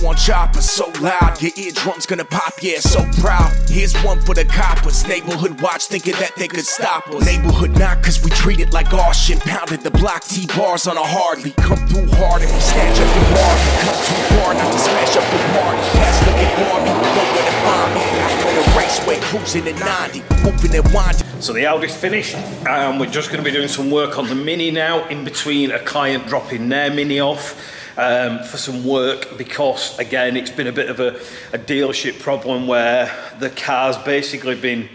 on chopper, so loud, your eardrums gonna pop, yeah, so proud. Here's one for the coppers, neighborhood watch, thinking that they could stop us. Neighborhood not, cause we treat it like our shit. Pounded the block, T-bars on a Harley. Come through hard and we snatch up the bar. Come too far not to smash up the party. Pass looking Barbie, know where to find me. Out on the raceway, cruising at 90, moving and winding. So the Audi's finished, and we're just going to be doing some work on the Mini now, in between a client dropping their Mini off for some work, because again it's been a bit of a dealership problem where the car's basically been,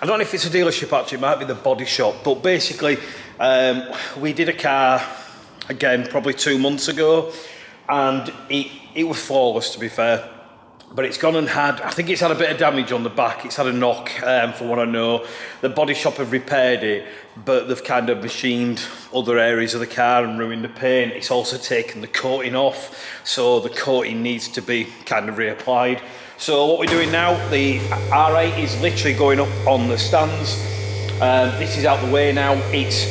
I don't know if it's a dealership actually, it might be the body shop, but basically we did a car again probably 2 months ago, and it was flawless, to be fair. But it's gone and had, I think it's had a bit of damage on the back. It's had a knock, for what I know. The body shop have repaired it, but they've kind of machined other areas of the car and ruined the paint. It's also taken the coating off, so the coating needs to be kind of reapplied. So what we're doing now, the R8 is literally going up on the stands. This is out the way now. It's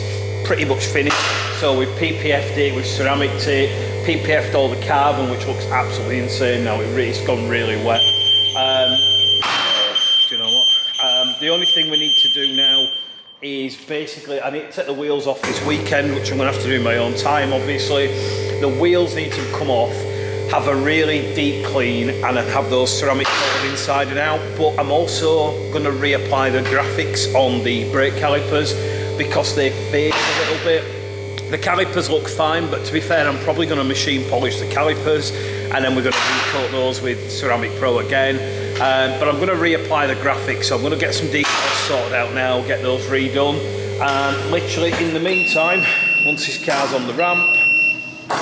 pretty much finished. So we've PPF'd it with ceramic tape, PPF'd all the carbon, which looks absolutely insane now. It's gone really wet. Do you know what? The only thing we need to do now is basically, I need to take the wheels off this weekend, which I'm going to have to do in my own time, obviously. The wheels need to come off, have a really deep clean, and then have those ceramic coated inside and out. But I'm also going to reapply the graphics on the brake calipers because they fade a little bit. The calipers look fine, but to be fair, I'm probably going to machine polish the calipers, and then we're going to recoat those with Ceramic Pro again. But I'm going to reapply the graphics, so I'm going to get some details sorted out now, get those redone. And literally in the meantime, once this car's on the ramp,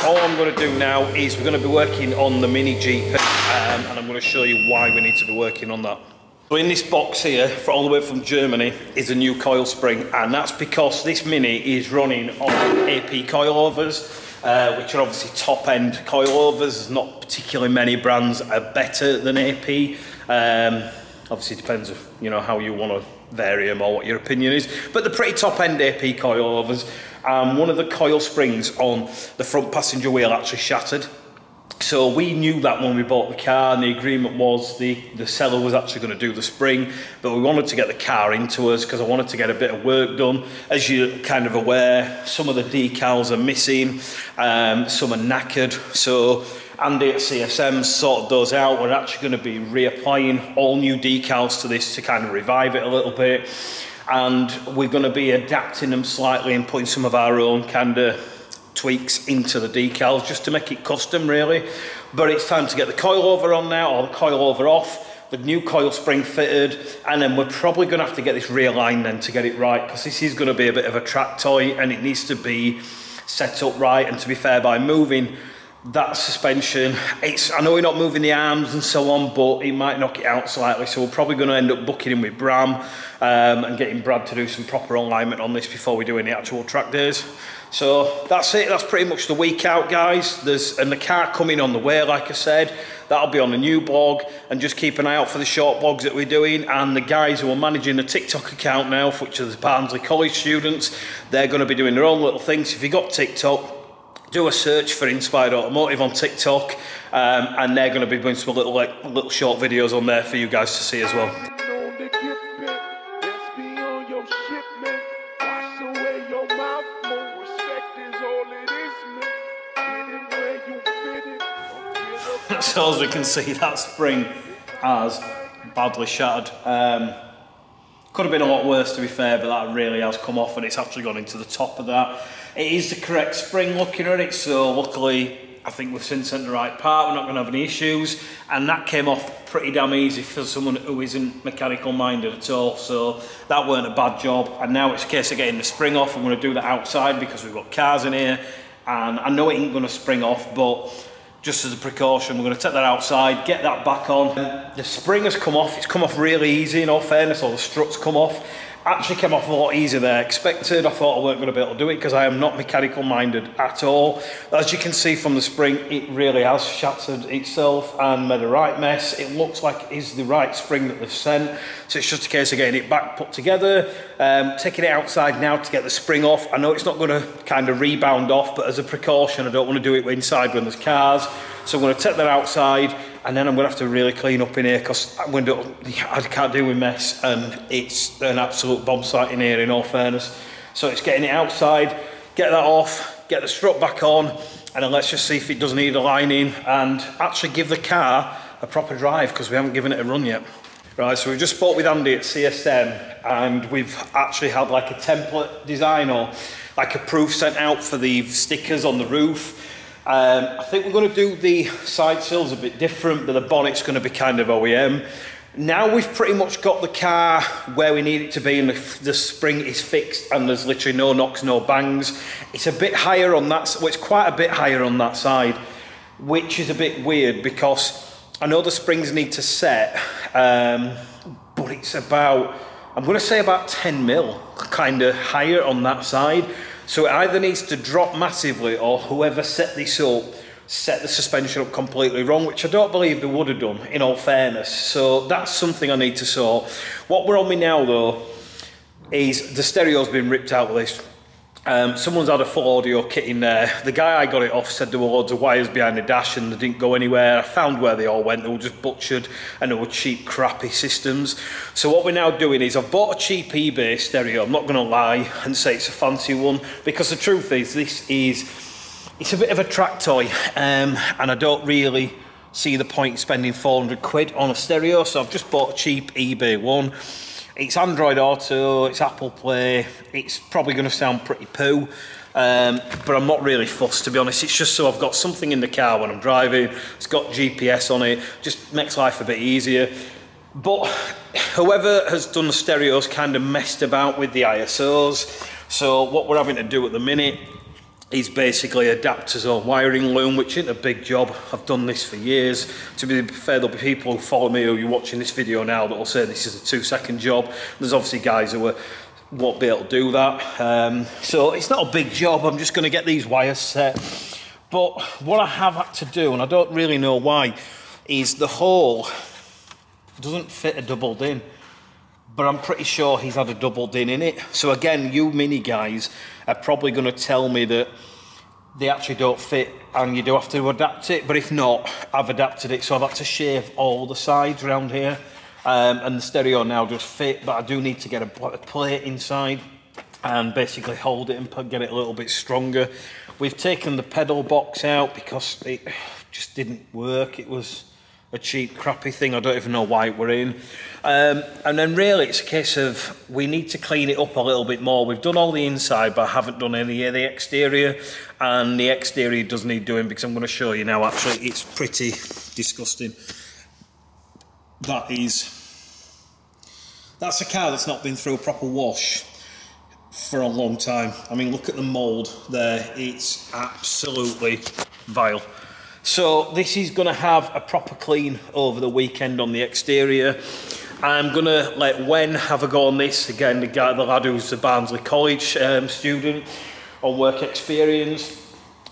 all I'm going to do now is we're going to be working on the Mini GP, and I'm going to show you why we need to be working on that. So in this box here, for all the way from Germany, is a new coil spring, and that's because this Mini is running on AP coilovers, which are obviously top-end coilovers. There's not particularly many brands that are better than AP. Obviously, it depends, you know, how you want to vary them or what your opinion is. But they're pretty top-end AP coilovers. One of the coil springs on the front passenger wheel actually shattered. So we knew that when we bought the car, and the agreement was the seller was actually going to do the spring, but we wanted to get the car into us because I wanted to get a bit of work done. As you're kind of aware, some of the decals are missing, some are knackered. So Andy at CSM sorted those out. We're actually going to be reapplying all new decals to this to kind of revive it a little bit, and we're going to be adapting them slightly and putting some of our own kind of tweaks into the decals just to make it custom, really. But it's time to get the coilover on now, or the coilover off, the new coil spring fitted, and then we're probably going to have to get this realigned then to get it right, because this is going to be a bit of a track toy and it needs to be set up right. And to be fair, by moving that suspension, I know we're not moving the arms and so on, but it might knock it out slightly, so we're probably going to end up booking in with Bram and getting Brad to do some proper alignment on this before we do any actual track days. So that's it, that's pretty much the week out, guys. And the car coming on the way, like I said, that'll be on the new blog, and just keep an eye out for the short blogs that we're doing. And the guys who are managing the TikTok account now, which are the Barnsley College students, they're going to be doing their own little things. If you've got TikTok, do a search for Inspired Automotive on TikTok, and they're going to be doing some little short videos on there for you guys to see as well. So as we can see, that spring has badly shattered. Could have been a lot worse, to be fair, but that really has come off, and it's actually gone into the top of that. It is the correct spring looking at it, so luckily I think we've since sent the right part, we're not going to have any issues, and that came off pretty damn easy for someone who isn't mechanical minded at all, so that weren't a bad job. And now it's a case of getting the spring off. I'm going to do that outside because we've got cars in here, and I know it ain't going to spring off, but just as a precaution, we're going to take that outside, get that back on. The spring has come off. It's come off really easy, in all fairness. All the struts come off. Actually came off a lot easier than I expected. I thought I weren't going to be able to do it because I am not mechanical minded at all. As you can see from the spring, it really has shattered itself and made a right mess. It looks like it is the right spring that they've sent. So it's just a case of getting it back put together, taking it outside now to get the spring off. I know it's not going to kind of rebound off, but as a precaution, I don't want to do it inside when there's cars. So I'm going to take that outside, and then I'm going to have to really clean up in here, because I can't deal with mess, and it's an absolute bomb site in here, in all fairness. So it's getting it outside, get that off, get the strut back on, and then let's just see if it does need a lining, and actually give the car a proper drive, because we haven't given it a run yet. Right, so we've just spoke with Andy at CSM, and we've actually had like a template design, or like a proof sent out for the stickers on the roof. I think we're going to do the side sills a bit different, but the bonnet's going to be kind of OEM. Now we've pretty much got the car where we need it to be, and the spring is fixed, and there's literally no knocks, no bangs. It's a bit higher on that, well, it's quite a bit higher on that side, which is a bit weird, because I know the springs need to set, but it's about, I'm going to say about 10 mil, kind of higher on that side. So it either needs to drop massively, or whoever set this up set the suspension up completely wrong, which I don't believe they would have done, in all fairness. So that's something I need to sort. What we're on me now though is the stereo's been ripped out with this. Someone's had a full audio kit in there. The guy I got it off said there were loads of wires behind the dash and they didn't go anywhere. I found where they all went. They were just butchered, and they were cheap, crappy systems. So what we're now doing is, I've bought a cheap eBay stereo. I'm not going to lie and say it's a fancy one, because the truth is, it's a bit of a track toy, and I don't really see the point in spending 400 quid on a stereo. So I've just bought a cheap eBay one. It's Android Auto, it's Apple Play, it's probably going to sound pretty poo, but I'm not really fussed, to be honest. It's just so I've got something in the car when I'm driving. It's got GPS on it, just makes life a bit easier. But whoever has done the stereos kind of messed about with the ISOs, so what we're having to do at the minute is basically adapt his own wiring loom, which isn't a big job. I've done this for years. To be fair, there'll be people who follow me, who you're watching this video now, that will say this is a 2-second job. There's obviously guys who won't be able to do that. So it's not a big job. I'm just going to get these wires set. But what I have had to do, and I don't really know why, is the hole doesn't fit a double din. But I'm pretty sure he's had a double din in it. So again, you mini guys are probably going to tell me that they actually don't fit and you do have to adapt it. But if not, I've adapted it. So I've had to shave all the sides around here. And the stereo now does fit, but I do need to get a plate inside and basically hold it and get it a little bit stronger. We've taken the pedal box out because it just didn't work. It was a cheap, crappy thing. I don't even know why we're in. And then really it's a case of we need to clean it up a little bit more. We've done all the inside, but I haven't done any of the exterior. And the exterior does need doing, because I'm going to show you now. Actually, it's pretty disgusting. That's a car that's not been through a proper wash for a long time. I mean, look at the mould there. It's absolutely vile. So this is going to have a proper clean over the weekend on the exterior. I'm going to let Wen have a go on this. Again, the lad who's a Barnsley College student on work experience.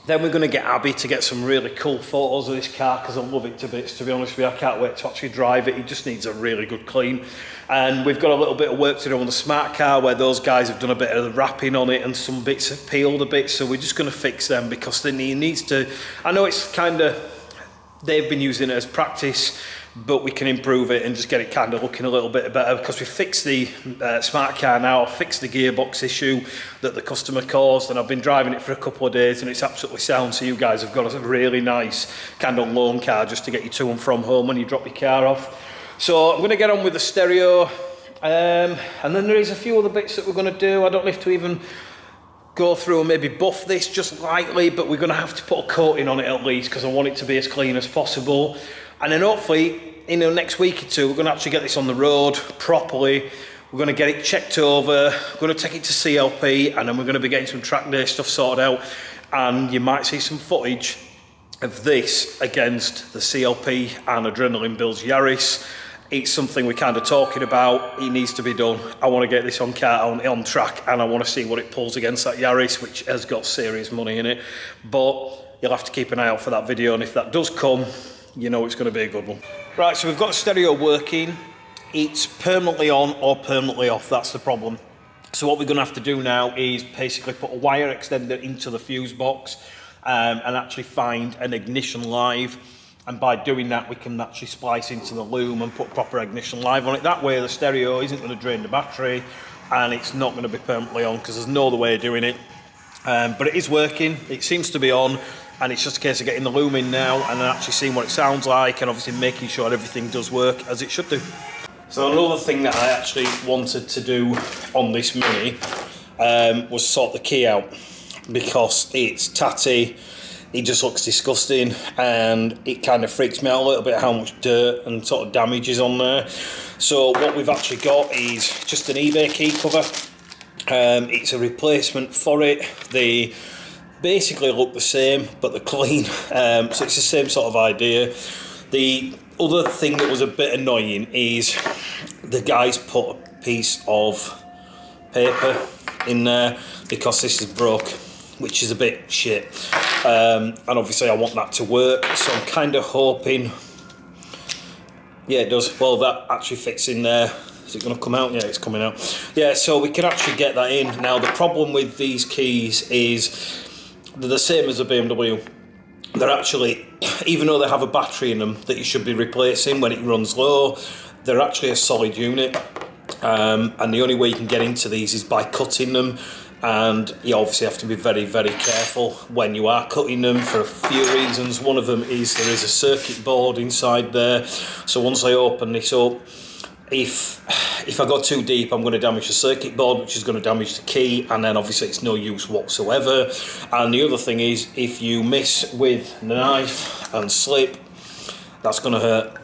Then we're going to get Abby to get some really cool photos of this car, because I love it to bits, to be honest with you. I can't wait to actually drive it. It just needs a really good clean. And we've got a little bit of work to do on the smart car, where those guys have done a bit of the wrapping on it and some bits have peeled a bit. So we're just going to fix them, because then he needs to... I know it's kind of... They've been using it as practice, but we can improve it and just get it kind of looking a little bit better, because we fixed the smart car now. I fixed the gearbox issue that the customer caused, and I've been driving it for a couple of days and it's absolutely sound. So you guys have got a really nice kind of loan car just to get you to and from home when you drop your car off. So I'm going to get on with the stereo, and then there is a few other bits that we're going to do. I don't know if to even go through and maybe buff this just lightly, but we're going to have to put a coating on it at least, because I want it to be as clean as possible. And then hopefully in the next week or two we're going to actually get this on the road properly. We're going to get it checked over, we're going to take it to CLP, and then we're going to be getting some track day stuff sorted out, and you might see some footage of this against the CLP and Adrenaline Builds Yaris. It's something we're kind of talking about. It needs to be done. I want to get this on track, and I want to see what it pulls against that Yaris, which has got serious money in it. But you'll have to keep an eye out for that video, and if that does come, you know it's going to be a good one. Right, so we've got the stereo working. It's permanently on or permanently off. That's the problem. So what we're going to have to do now is basically put a wire extender into the fuse box. and actually find an ignition live. And by doing that, we can actually splice into the loom and put proper ignition live on it. That way the stereo isn't going to drain the battery, and it's not going to be permanently on, because there's no other way of doing it. But it is working, it seems to be on, and it's just a case of getting the loom in now and then actually seeing what it sounds like, and obviously making sure everything does work as it should do. So another thing that I actually wanted to do on this Mini was sort the key out, because it's tatty. It just looks disgusting, and it kind of freaks me out a little bit how much dirt and sort of damage is on there. So what we've actually got is just an eBay key cover. It's a replacement for it. They basically look the same, but they're clean. So it's the same sort of idea. The other thing that was a bit annoying is the guys put a piece of paper in there because this is broke, which is a bit shit. And obviously I want that to work, so I'm kind of hoping, yeah, it does. Well, that actually fits in there. Is it going to come out? Yeah, it's coming out. Yeah, so we can actually get that in. Now, the problem with these keys is they're the same as a BMW. They're actually, even though they have a battery in them that you should be replacing when it runs low, they're actually a solid unit. And the only way you can get into these is by cutting them. And you obviously have to be very, very careful when you are cutting them for a few reasons. One of them is there is a circuit board inside there. So once I open this up, if I go too deep, I'm going to damage the circuit board, which is going to damage the key, and then obviously it's no use whatsoever. And the other thing is, if you miss with the knife and slip, that's going to hurt.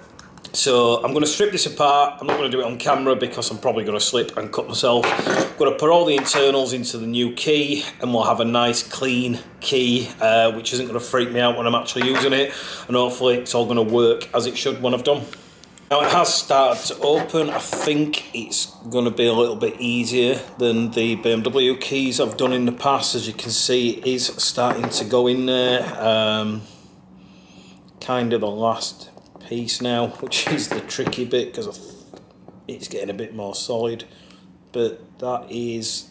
So I'm going to strip this apart. I'm not going to do it on camera because I'm probably going to slip and cut myself. I'm going to put all the internals into the new key, and we'll have a nice clean key, which isn't going to freak me out when I'm actually using it. And hopefully it's all going to work as it should when I've done. Now it has started to open. I think it's going to be a little bit easier than the BMW keys I've done in the past. As you can see, it is starting to go in there. Kind of the last piece now, which is the tricky bit because it's getting a bit more solid, but that's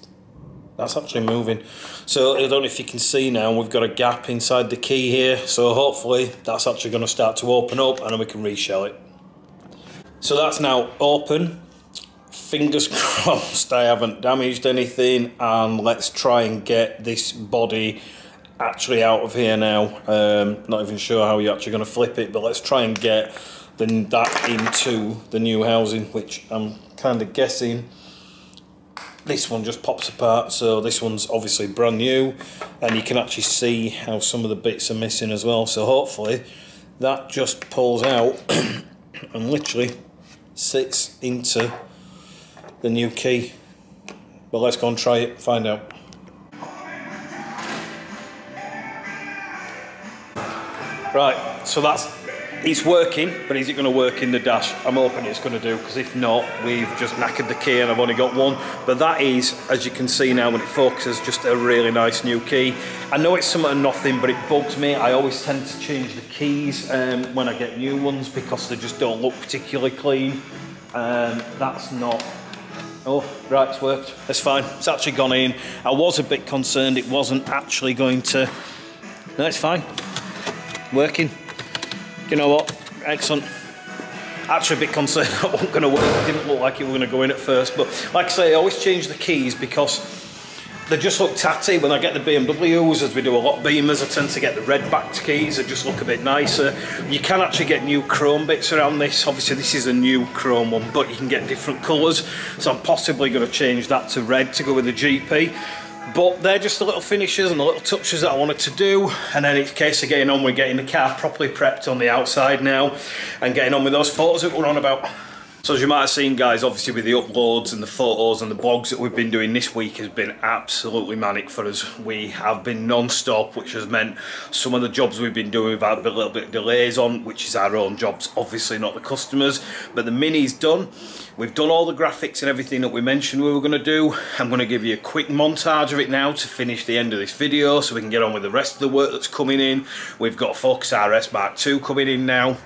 actually moving. So I don't know if you can see now, we've got a gap inside the key here, so hopefully that's actually going to start to open up and then we can reshell it. So that's now open. Fingers crossed I haven't damaged anything, and let's try and get this body actually out of here now. Not even sure how you're actually going to flip it, but let's try and get that into the new housing, which I'm kind of guessing this one just pops apart. So this one's obviously brand new, and you can actually see how some of the bits are missing as well. So hopefully that just pulls out and literally sits into the new key. But let's go and try it, find out. Right, so it's working, but is it going to work in the dash? I'm hoping it's going to do, because if not, we've just knackered the key and I've only got one. But that is, as you can see now when it focuses, just a really nice new key. I know it's something nothing, but it bugs me. I always tend to change the keys when I get new ones because they just don't look particularly clean. That's not... Oh, right, it's worked. It's fine. It's actually gone in. I was a bit concerned it wasn't actually going to... No, it's fine. Working. You know what? Excellent. Actually a bit concerned that wasn't going to work. It didn't look like it was going to go in at first, but like I say, I always change the keys because they just look tatty. When I get the BMWs, as we do a lot of Beamers, I tend to get the red backed keys. They just look a bit nicer. You can actually get new chrome bits around this. Obviously this is a new chrome one, but you can get different colours. So I'm possibly going to change that to red to go with the GP. But they're just the little finishes and the little touches that I wanted to do, and then it's a case of getting on with getting the car properly prepped on the outside now and getting on with those photos that we're on about. So as you might have seen, guys, obviously with the uploads and the photos and the blogs that we've been doing this week has been absolutely manic for us. We have been non-stop, which has meant some of the jobs we've been doing we've had a little bit of delays on, which is our own jobs, obviously not the customers. But the Mini's done. We've done all the graphics and everything that we mentioned we were going to do. I'm going to give you a quick montage of it now to finish the end of this video so we can get on with the rest of the work that's coming in. We've got Focus RS Mark II coming in now.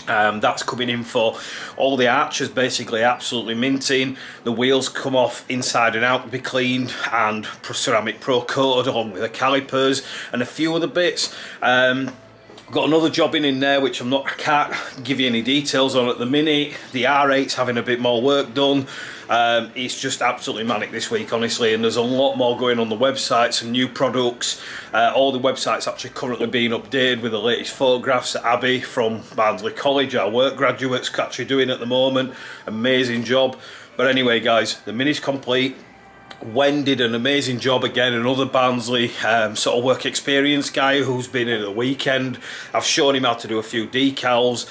That's coming in for all the archers, basically absolutely minting. The wheels come off inside and out to be cleaned and ceramic pro coated along with the calipers and a few other bits. Got another job in there which I can't give you any details on at the minute. The R8's having a bit more work done. It's just absolutely manic this week, honestly, and there's a lot more going on the website, some new products. All the websites actually currently being updated with the latest photographs that Abby from Barnsley College, our work graduates, actually doing at the moment. Amazing job. But anyway, guys, the Mini's complete. Wen did an amazing job again, another Barnsley sort of work experience guy who's been in at the weekend. I've shown him how to do a few decals,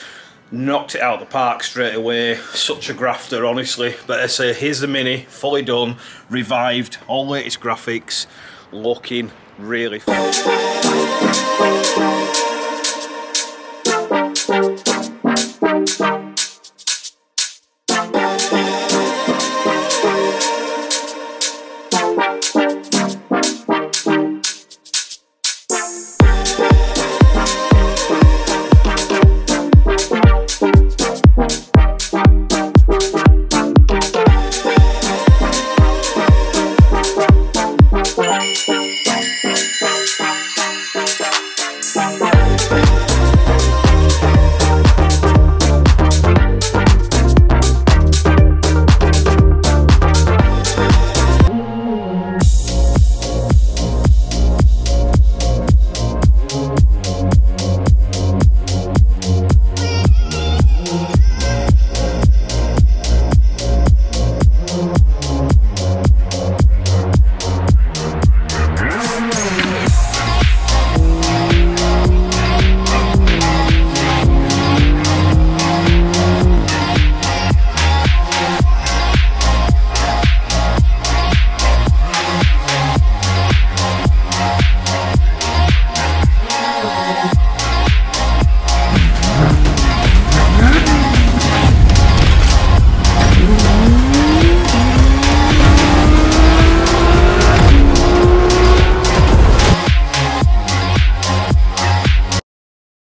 knocked it out of the park straight away. Such a grafter, honestly. But I say, here's the Mini, fully done, revived, all latest graphics, looking really fun.